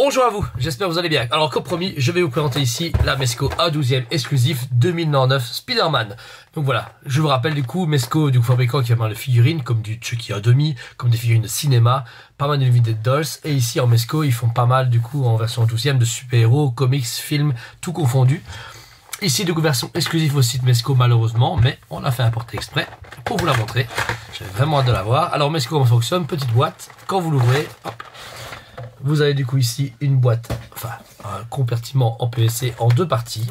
Bonjour à vous, j'espère que vous allez bien. Alors comme promis, je vais vous présenter ici la Mezco A12e exclusif 2009 Spider-Man. Donc voilà, je vous rappelle du coup, Mezco, du coup fabricant qui a pas mal de figurines, comme du Chucky A2, comme des figurines de cinéma, pas mal de Vintage Dolls, et ici en Mezco, ils font pas mal du coup en version 12e de super-héros, comics, films, tout confondu. Ici, du coup, version exclusive au site Mezco malheureusement, mais on l'a fait importer exprès pour vous la montrer. J'avais vraiment hâte de la voir. Alors Mezco, comment ça fonctionne? Petite boîte, quand vous l'ouvrez, hop. Vous avez du coup ici une boîte, enfin un compartiment en PVC en deux parties.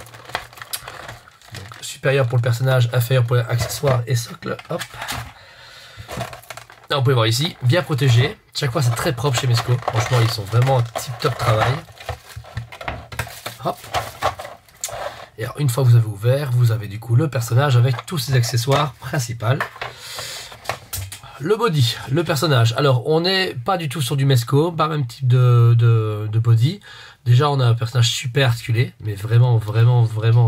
Donc, supérieur pour le personnage, inférieur pour les accessoires et socle. Hop. Là, vous pouvez voir ici, bien protégé. Chaque fois c'est très propre chez Mezco. Franchement ils sont vraiment en tip top travail. Hop. Et alors, une fois que vous avez ouvert, vous avez du coup le personnage avec tous ses accessoires principaux. Le body, le personnage. Alors, on n'est pas du tout sur du Mezco, pas même type de body. Déjà, on a un personnage super articulé, mais vraiment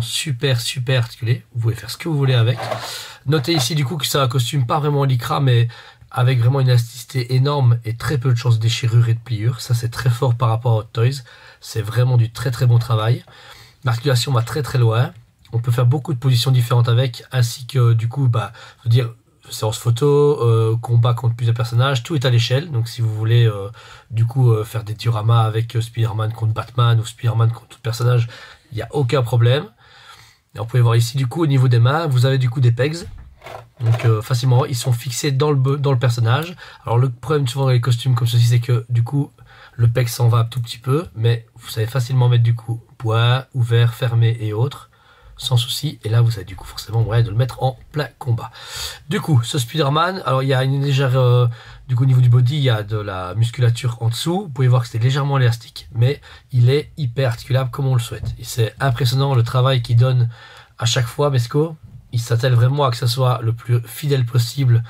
super articulé. Vous pouvez faire ce que vous voulez avec. Notez ici du coup que c'est un costume pas vraiment en lycra, mais avec vraiment une élasticité énorme et très peu de chances de déchirure et de pliure. Ça, c'est très fort par rapport à Hot Toys. C'est vraiment du très bon travail. L'articulation va très loin. On peut faire beaucoup de positions différentes avec, ainsi que du coup, je veux dire, séance photo, combat contre plusieurs personnages, tout est à l'échelle. Donc si vous voulez du coup faire des dioramas avec Spider-Man contre Batman ou Spider-Man contre tout personnage, il n'y a aucun problème. Et vous pouvez voir ici du coup au niveau des mains, vous avez du coup des pegs. Donc facilement, ils sont fixés dans le personnage. Alors le problème souvent dans les costumes comme ceci, c'est que du coup le peg s'en va un tout petit peu, mais vous savez facilement mettre du coup poids, ouvert, fermé et autres. Sans souci, et là vous avez du coup forcément moyen de le mettre en plein combat. Du coup, ce Spider-Man, alors il y a une légère, du coup au niveau du body, il y a de la musculature en dessous, vous pouvez voir que c'est légèrement élastique, mais il est hyper articulable comme on le souhaite. Et c'est impressionnant le travail qu'il donne à chaque fois, Mezco. Il s'attelle vraiment à que ce soit le plus fidèle possible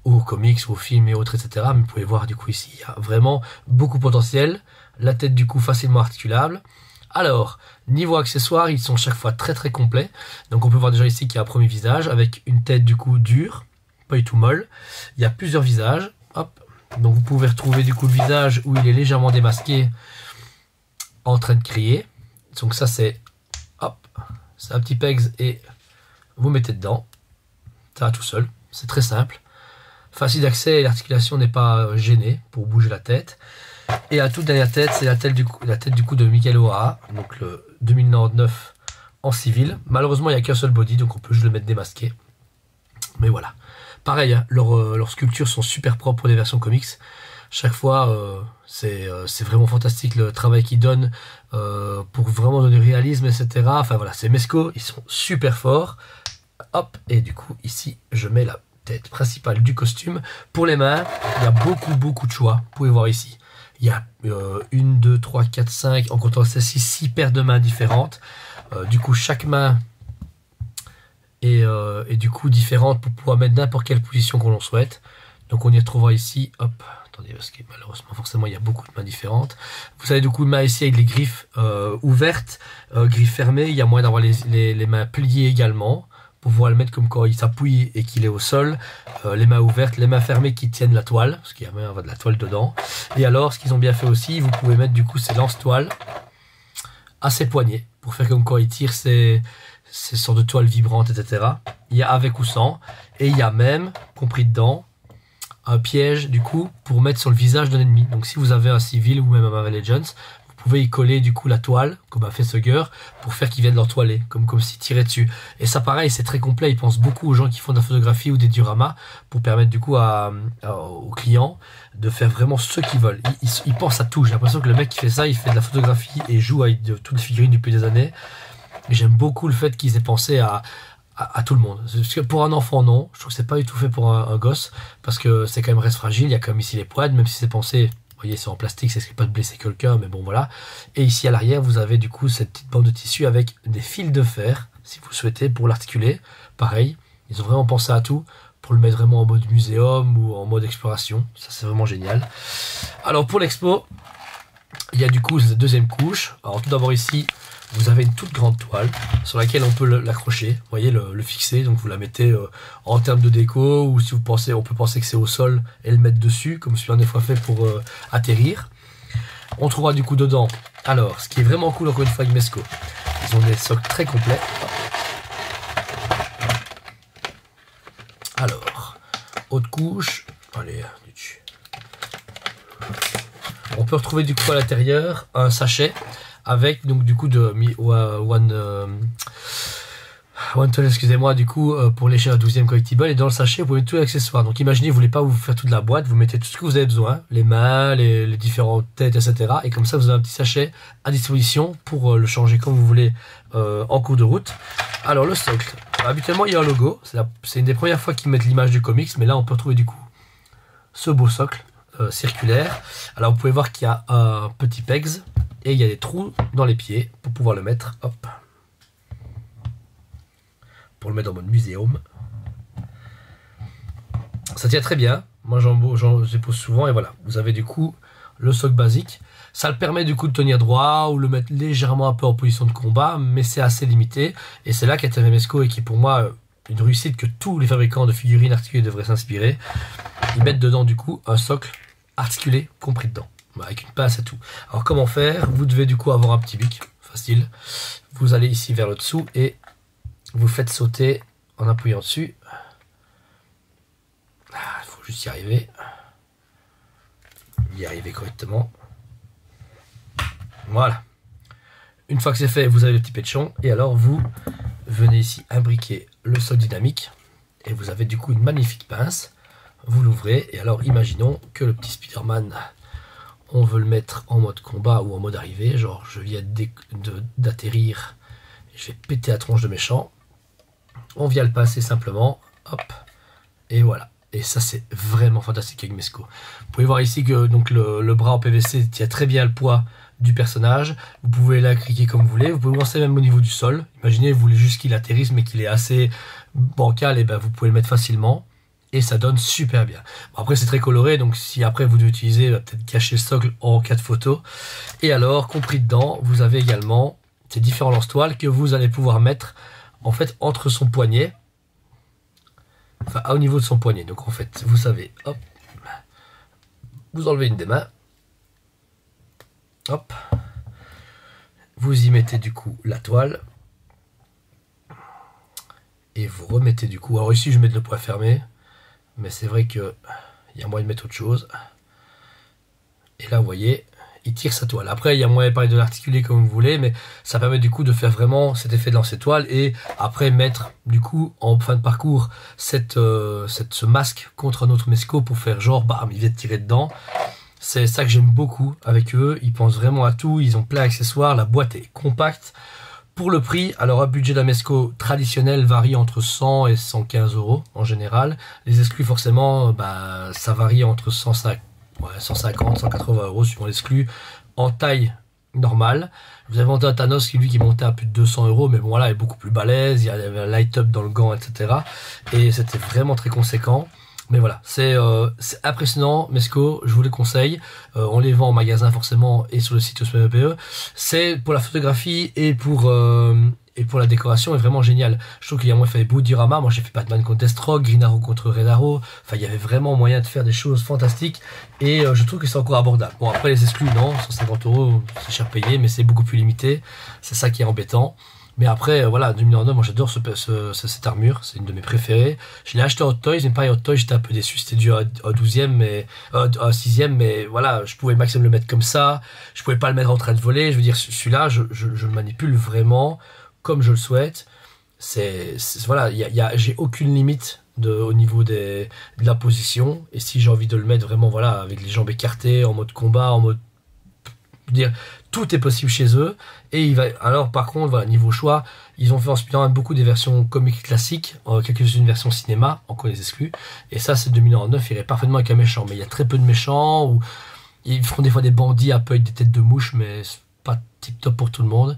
aux comics, aux films et autres, etc. Mais vous pouvez voir du coup ici, il y a vraiment beaucoup de potentiel. La tête du coup facilement articulable. Alors, niveau accessoires, ils sont chaque fois très complets. Donc on peut voir déjà ici qu'il y a un premier visage avec une tête du coup dure, pas du tout molle. Il y a plusieurs visages. Hop. Donc vous pouvez retrouver du coup le visage où il est légèrement démasqué en train de crier. Donc ça c'est un petit pegs et vous mettez dedans. Ça va tout seul. C'est très simple. Facile d'accès et l'articulation n'est pas gênée pour bouger la tête. Et la toute dernière tête, c'est la tête du coup de Michael O'Hara, donc le 2009 en civil. Malheureusement, il n'y a qu'un seul body, donc on peut juste le mettre démasqué. Mais voilà. Pareil, hein, leurs sculptures sont super propres pour les versions comics. Chaque fois, c'est vraiment fantastique le travail qu'ils donnent pour vraiment donner réalisme, etc. Enfin voilà, c'est Mezco, ils sont super forts. Hop, et du coup, ici, je mets la tête principale du costume. Pour les mains, il y a beaucoup de choix. Vous pouvez voir ici. Il y a 1, 2, 3, 4, 5, en comptant celle-ci, 6 paires de mains différentes. Du coup, chaque main est du coup différente pour pouvoir mettre n'importe quelle position qu'on l'on souhaite. Donc on y retrouvera ici, hop, attendez, parce que malheureusement, forcément, il y a beaucoup de mains différentes. Vous avez du coup une main ici avec les griffes ouvertes, griffes fermées. Il y a moyen d'avoir les mains pliées également, pour pouvoir le mettre comme quand il s'appuie et qu'il est au sol, les mains ouvertes, les mains fermées qui tiennent la toile, parce qu'il y a même de la toile dedans. Et alors, ce qu'ils ont bien fait aussi, vous pouvez mettre du coup ces lance-toiles à ses poignets, pour faire comme quand il tire ces sortes de toiles vibrantes, etc. Il y a avec ou sans, et il y a même, compris dedans, un piège du coup, pour mettre sur le visage d'un ennemi. Donc si vous avez un civil ou même un Marvel Legends, vous pouvez y coller du coup la toile, comme a fait Sugger, pour faire qu'ils viennent leur toiler, comme s'ils tiraient dessus. Et ça pareil, c'est très complet, ils pensent beaucoup aux gens qui font de la photographie ou des dioramas, pour permettre du coup aux clients de faire vraiment ce qu'ils veulent. Ils pensent à tout, j'ai l'impression que le mec qui fait ça, il fait de la photographie et joue avec toutes les figurines depuis des années. Et j'aime beaucoup le fait qu'ils aient pensé à tout le monde. Parce que pour un enfant, non, je trouve que c'est pas du tout fait pour un gosse, parce que c'est quand même reste fragile, il y a quand même ici les poids, même si c'est pensé... Vous voyez, c'est en plastique, ça risque pas de blesser quelqu'un, mais bon, voilà. Et ici, à l'arrière, vous avez du coup cette petite bande de tissu avec des fils de fer, si vous le souhaitez, pour l'articuler. Pareil, ils ont vraiment pensé à tout, pour le mettre vraiment en mode muséum ou en mode exploration. Ça, c'est vraiment génial. Alors, pour l'expo, il y a du coup cette deuxième couche. Alors, tout d'abord ici, vous avez une toute grande toile sur laquelle on peut l'accrocher, vous voyez, le fixer, donc vous la mettez en termes de déco, ou si vous pensez, on peut penser que c'est au sol et le mettre dessus, comme c'est bien des fois fait pour atterrir. On trouvera du coup dedans, alors, ce qui est vraiment cool encore une fois avec Mezco, ils ont des socles très complets. Alors, haute couche, allez, dessus. On peut retrouver du coup à l'intérieur un sachet avec donc du coup de One Tool, excusez-moi, du coup pour lécher un 12e collectible, et dans le sachet vous pouvez mettre tous les accessoires. Donc imaginez, vous voulez pas vous faire toute la boîte, vous mettez tout ce que vous avez besoin, les mains, les différentes têtes, etc. Et comme ça vous avez un petit sachet à disposition pour le changer comme vous voulez en cours de route. Alors le socle, habituellement il y a un logo, c'est une des premières fois qu'ils mettent l'image du comics, mais là on peut retrouver du coup ce beau socle circulaire. Alors vous pouvez voir qu'il y a un petit pegs et il y a des trous dans les pieds pour pouvoir le mettre, hop, pour le mettre en mode muséum. Ça tient très bien, moi j'en dépose souvent, et voilà, vous avez du coup le socle basique. Ça le permet du coup de tenir droit ou le mettre légèrement un peu en position de combat, mais c'est assez limité, et c'est là qu'est Mezco, et qui est pour moi une réussite que tous les fabricants de figurines articulées devraient s'inspirer. Ils mettent dedans du coup un socle articulé compris dedans, avec une pince et tout. Alors comment faire? Vous devez du coup avoir un petit bic, facile. Vous allez ici vers le dessous et vous faites sauter en appuyant dessus. Il faut juste y arriver correctement. Voilà. Une fois que c'est fait, vous avez le petit péchon, et alors vous venez ici imbriquer le socle dynamique, et vous avez du coup une magnifique pince. Vous l'ouvrez, et alors imaginons que le petit Spider-Man, on veut le mettre en mode combat ou en mode arrivée, genre je viens d'atterrir, je vais péter la tronche de méchant. On vient le passer simplement, hop, et voilà. Et ça c'est vraiment fantastique avec Mezco. Vous pouvez voir ici que donc le bras en PVC tient très bien le poids du personnage. Vous pouvez la cliquer comme vous voulez. Vous pouvez lancer même au niveau du sol. Imaginez, vous voulez juste qu'il atterrisse mais qu'il est assez bancal, et ben vous pouvez le mettre facilement. Et ça donne super bien. Bon, après c'est très coloré, donc si après vous devez utiliser, peut-être cacher le socle en cas de photo. Et alors, compris dedans, vous avez également ces différents lance-toiles que vous allez pouvoir mettre en fait entre son poignet, enfin au niveau de son poignet. Donc en fait, vous savez, hop, vous enlevez une des mains, hop, vous y mettez du coup la toile, et vous remettez du coup, alors ici je mets le poids fermé, mais c'est vrai que il y a moyen de mettre autre chose. Et là vous voyez, il tire sa toile. Après il y a moyen de parler de l'articuler comme vous voulez, mais ça permet du coup de faire vraiment cet effet de lancer toile, et après mettre du coup en fin de parcours ce masque contre un autre Mezco pour faire genre bam, il vient de tirer dedans. C'est ça que j'aime beaucoup avec eux, ils pensent vraiment à tout, ils ont plein d'accessoires, la boîte est compacte. Pour le prix, alors un budget d'un Mezco traditionnel varie entre 100 et 115 € en général. Les exclus forcément, bah, ça varie entre 150, 180 € suivant l'exclu en taille normale. Vous avez un Thanos qui montait à plus de 200 €, mais bon voilà, il est beaucoup plus balèze, il y avait un light up dans le gant, etc. Et c'était vraiment très conséquent. Mais voilà, c'est impressionnant, Mezco, je vous les conseille. On les vend en magasin forcément et sur le site OSMPE. C'est pour la photographie et pour la décoration, est vraiment génial. Je trouve qu'il y a moyen de faire des bouts de diorama. Moi j'ai fait Batman contre Deathstroke, Green Arrow contre Red Arrow. Enfin il y avait vraiment moyen de faire des choses fantastiques, et je trouve que c'est encore abordable. Bon après les exclus non, 150 €, c'est cher payé, mais c'est beaucoup plus limité. C'est ça qui est embêtant. Mais après, voilà, 2009, moi j'adore cette armure, c'est une de mes préférées. Je l'ai acheté en Hot Toys, mais pareil, Hot Toys, j'étais un peu déçu, c'était dû à 12e, mais, à 6e, mais voilà, je pouvais maximum le mettre comme ça, je pouvais pas le mettre en train de voler, je veux dire, celui-là, je le manipule vraiment comme je le souhaite. Voilà, j'ai aucune limite au niveau de la position, et si j'ai envie de le mettre vraiment, voilà, avec les jambes écartées, en mode combat, en mode, je veux dire, tout est possible chez eux. Et alors par contre, voilà, niveau choix, ils ont fait en beaucoup des versions comiques classiques, quelques-unes versions cinéma, encore les exclus, et ça c'est 2009, il irait parfaitement avec un méchant, mais il y a très peu de méchants, ou ils feront des fois des bandits un peu avec des têtes de mouche, mais c'est pas tip top pour tout le monde.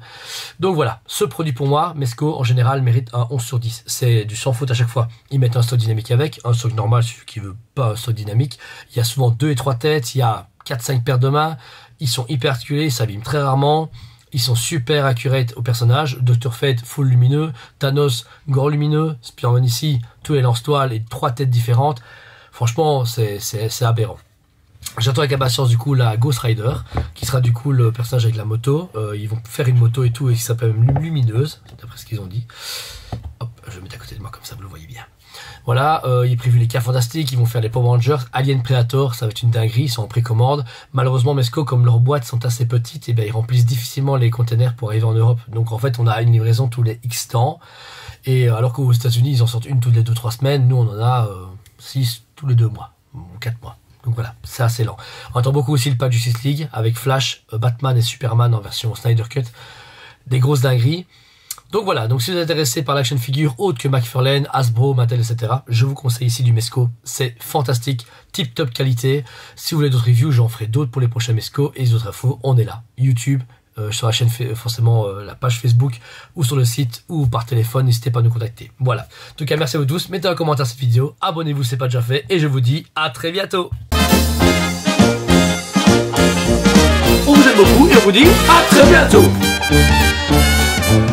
Donc voilà, ce produit pour moi, Mezco en général mérite un 11 sur 10, c'est du sans faute à chaque fois. Ils mettent un stock dynamique avec, un stock normal, celui qui veut pas un stock dynamique, il y a souvent 2 et 3 têtes, il y a 4-5 paires de mains, ils sont hyper articulés, ils s'abîment très rarement, ils sont super accurate au personnage. Dr. Fate, full lumineux, Thanos, grand lumineux, Spider-Man ici, tous les lance-toiles et 3 têtes différentes. Franchement, c'est aberrant. J'attends avec impatience du coup la Ghost Rider, qui sera du coup le personnage avec la moto. Ils vont faire une moto et tout, et qui s'appelle Lumineuse, d'après ce qu'ils ont dit. Hop, je vais mettre à côté de moi comme ça, vous le voyez bien. Voilà, il est prévu les cas fantastiques, ils vont faire les Power Rangers, Alien Predator, ça va être une dinguerie, ils sont en précommande. Malheureusement, Mezco, comme leurs boîtes sont assez petites, et ben ils remplissent difficilement les containers pour arriver en Europe. Donc en fait, on a une livraison tous les X temps. Et alors qu'aux États-Unis, ils en sortent une toutes les 2-3 semaines, nous on en a 6 tous les 2 mois, ou 4 mois. Donc voilà, c'est assez lent. On attend beaucoup aussi le patch Justice League avec Flash, Batman et Superman en version Snyder Cut. Des grosses dingueries. Donc voilà, donc si vous êtes intéressé par l'action figure autre que McFarlane, Hasbro, Mattel, etc., je vous conseille ici du Mezco. C'est fantastique, tip top qualité. Si vous voulez d'autres reviews, j'en ferai d'autres pour les prochains Mezco. Et les autres infos, on est là. YouTube, sur la chaîne, forcément la page Facebook, ou sur le site, ou par téléphone, n'hésitez pas à nous contacter. Voilà. En tout cas, merci à vous tous. Mettez un commentaire cette vidéo, abonnez-vous si ce n'est pas déjà fait, et je vous dis à très bientôt. On vous aime beaucoup et on vous dit à très bientôt.